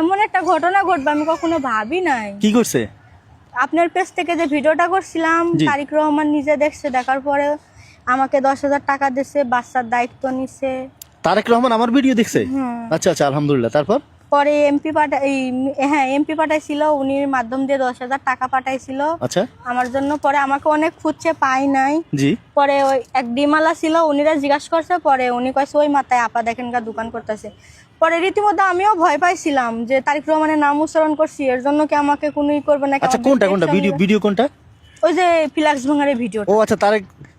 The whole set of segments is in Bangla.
এমন একটা ঘটনা ঘটবে আমি কখনো ভাবি নাই। কি করছে? আপনার পেজ থেকে যে ভিডিওটা করছিলাম, তারিক রহমান নিজে দেখছে, দেখার পরে আমাকে 10,000 টাকা দিছে, বাচ্চার দায়িত্ব নিছে। তারেক রহমান আমার ভিডিও দেখছে? আচ্ছা আচ্ছা, আলহামদুলিল্লাহ। তারপর পরে এমপি পাঠাইছিল, উনির মাধ্যম দিয়ে 10,000 টাকা পাঠাইছিল আচ্ছা আমার জন্য। পরে আমাকে অনেক খুঁজছে, পাই নাই। জি। পরে ওই এক ডিমালা ছিল, উনিরা জিজ্ঞাসা করছে, পরে উনি কয়েছে ওই মাথায় আপা দেখেন গা দোকান করতেছে। পরে রীতিমতো আমিও ভয় পাইছিলাম যে তারিক রহমানের নাম উচ্চারণ করছি, এর জন্য কি আমাকে কোনোই করবে না। আচ্ছা, কোনটা কোনটা ভিডিও কোনটা? ওই যে ফ্ল্যাক্স ভাঙারের ভিডিও। ও আচ্ছা,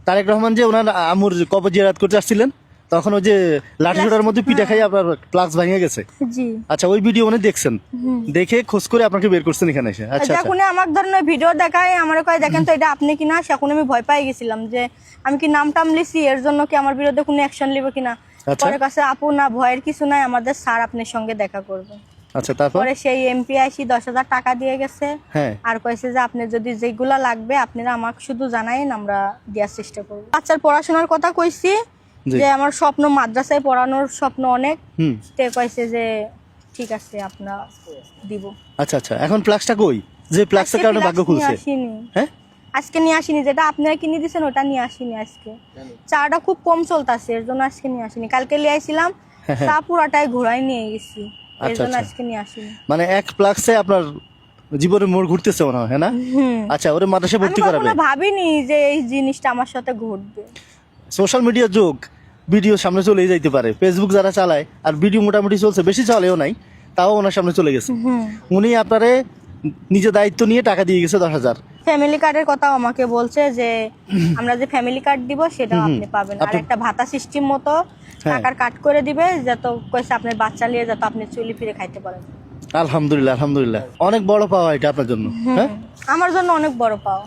তারেক রহমান যে ওনার আমুর কবর জিয়ারত করতে আসছিলেন, তখন ওই যে লাঠি ছোটার মধ্যে পিঠা খাই আপনার ফ্লাক্স ভেঙে গেছে। জি। আচ্ছা, ওই ভিডিও উনি দেখছেন, দেখে খোঁজ করে আপনাকে বের করছেন এখানে এসে। আচ্ছা যখন আমার ধরনের ভিডিও দেখায়, আমার কয় দেখেন তো এটা আপনি কিনা, সেখন আমি ভয় পাই গেছিলাম যে আমি কি নাম টাম লিছি, এর জন্য কি আমার বিরুদ্ধে কোনো অ্যাকশন নিবে কিনা। পরে কাছে আপু না, ভয়ের কিছু নাই, আমাদের স্যার আপনার সঙ্গে দেখা করবে। আচ্ছা, তারপরে সেই এমপি আইসি 10,000 টাকা দিয়ে গেছে। আর কইছে যে আপনি যদি যেগুলা লাগবে আপনারা আমাকে শুধু জানাইন, আমরা দেওয়ার চেষ্টা করবো। বাচ্চার পড়াশোনার কথা কইছি, যে আমার স্বপ্ন মাদ্রাসায় পড়ানোর স্বপ্ন অনেক। কইছে যে ঠিক আছে আপনার দিব। আচ্ছা আচ্ছা, এখন ফ্লাক্সটা কই? যে ফ্লাক্সের কারণে ভাগ্য খুলছে। হ্যাঁ, আজকে নিয়ে আসিনি, যেটা আপনারা কিনে দিয়েছেন ওটা নিয়ে আসিনি আজকে। চাটা খুব কম চলতেছে, এর জন্য আজকে নিয়ে আসিনি। কালকে নিয়ে আইছিলাম, চা পুরাটাই ঘোড়ায় নিয়ে গেছি, এর জন্য আজকে নিয়ে আসিনি। মানে এক ফ্লাক্সে আপনার জীবনের মোড় ঘুরতেছে মনে হয়, না? আচ্ছা, ওরে মাদ্রাসায় ভর্তি করাবে? আমি ভাবিনি যে এই জিনিসটা আমার সাথে ঘটবে। সোশ্যাল মিডিয়ার যুগ, ভিডিও সামনে চলে যাইতে পারে। ফেসবুক যারা চালায়, আর ভিডিও মোটামুটি চলছে, বেশি চলেও নাই, তাও ওনার সামনে চলে গেছে। উনি আপনারে নিজে দায়িত্ব নিয়ে টাকা দিয়ে গেছে 10,000। ফ্যামিলি কার্ডের কথা আমাকে বলছে যে আমরা যে ফ্যামিলি কার্ড দিব সেটা আপনি পাবেন, আর একটা ভাতা সিস্টেম মতো টাকার কাট করে দিবে, যত কইছে আপনার বাচ্চা নিয়ে যত আপনি চলি ফিরে খাইতে পারেন। আলহামদুলিল্লাহ, আলহামদুলিল্লাহ, অনেক বড় পাওয়া এটা আপনার জন্য। হ্যাঁ, আমার জন্য অনেক বড় পাওয়া।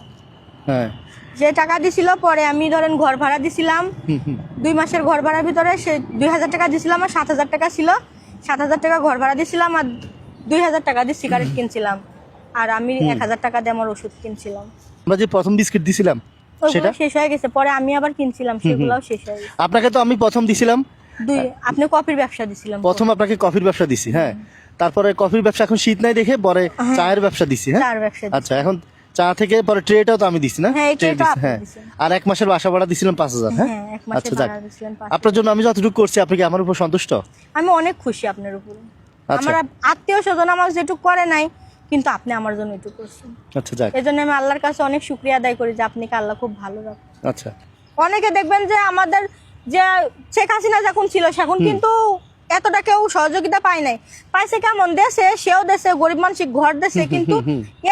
হ্যাঁ, যে টাকা দিছিল, পরে আমি ধরেন ঘর ভাড়া দিছিলাম, 2 মাসের ঘর ভাড়ার ভিতরে সে 2,000 টাকা দিছিলাম, আর 7,000 টাকা ছিল। 7,000 টাকা ঘর ভাড়া দিছিলাম, আর 2,000 টাকা দিয়ে সিগারেট কিনছিলাম, আর আমি 1,000 টাকা দিয়ে আমার ওষুধ কিনছিলাম। আমরা যে প্রথম বিস্কিট দিছিলাম সেটা শেষ হয়ে গেছে, পরে আমি আবার কিনছিলাম, সেগুলোও শেষ হয়ে গেছে। আপনাকে তো আমি প্রথম দিছিলাম, আপনি কফির ব্যবসা দিছিলাম। প্রথম আপনাকে কফির ব্যবসা দিছি। হ্যাঁ, তারপরে কফির ব্যবসা, এখন শীত নাই দেখে পরে চায়ের ব্যবসা দিছি। হ্যাঁ, আচ্ছা, এখন চা থেকে পরে ট্রেটাও তো আমি দিছি, না? হ্যাঁ, আর 1 মাসের বাসা ভাড়া দিছিলাম 5,000। হ্যাঁ, আচ্ছা, যাক, আপনার জন্য আমি যতটুকু করছি, আপনি কি আমার উপর সন্তুষ্ট? আমি অনেক খুশি আপনার উপর। আমার আত্মীয় স্বজন আমার যেটুকু করে নাই, কিন্তু আপনি আমার জন্য এটুকু করছেন। আচ্ছা, যাক, এই জন্য আমি আল্লাহর কাছে অনেক শুকরিয়া আদায় করি যে আপনাকে আল্লাহ খুব ভালো রাখে। আচ্ছা, অনেকে দেখবেন যে আমাদের যে শেখ হাসিনা যখন ছিল, সেখন কিন্তু এতটা কেউ সহযোগিতা পায় নাই। পাইছে কেমন দেশে, সেও দেশে গরিব মানসিক ঘর দেশে, কিন্তু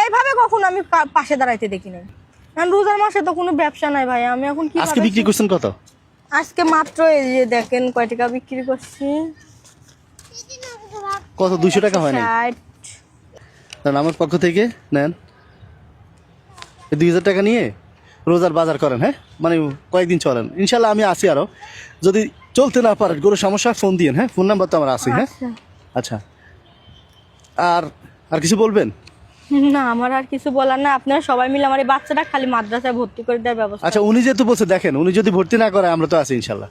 এইভাবে কখনো আমি পাশে দাঁড়াইতে দেখি নাই। রোজার মাসে তো কোনো ব্যবসা নাই ভাই, আমি এখন কি আজকে বিক্রি করছেন কত? আজকে মাত্র এই যে দেখেন কয় টাকা বিক্রি করছি। কত? 200 টাকা হয় না? আমার পক্ষ থেকে নেন 2,000 টাকা নিয়ে রোজার বাজার করেন। হ্যাঁ, মানে কয়েকদিন চলেন, ইনশাল্লাহ আমি আসি। আরো যদি চলতে না পারেন, কোনো সমস্যা, ফোন দিয়েন। হ্যাঁ, ফোন নাম্বার তো আমার আছে। হ্যাঁ, আচ্ছা, আর কিছু বলবেন? না, আমার আর কিছু বলার না। আপনারা সবাই মিলে আমার এই বাচ্চাটা খালি মাদ্রাসায় ভর্তি করে দেওয়ার ব্যবস্থা। আচ্ছা, উনি যেহেতু বলছে, দেখেন, উনি যদি ভর্তি না করে, আমরা তো আছি ইনশাল্লাহ।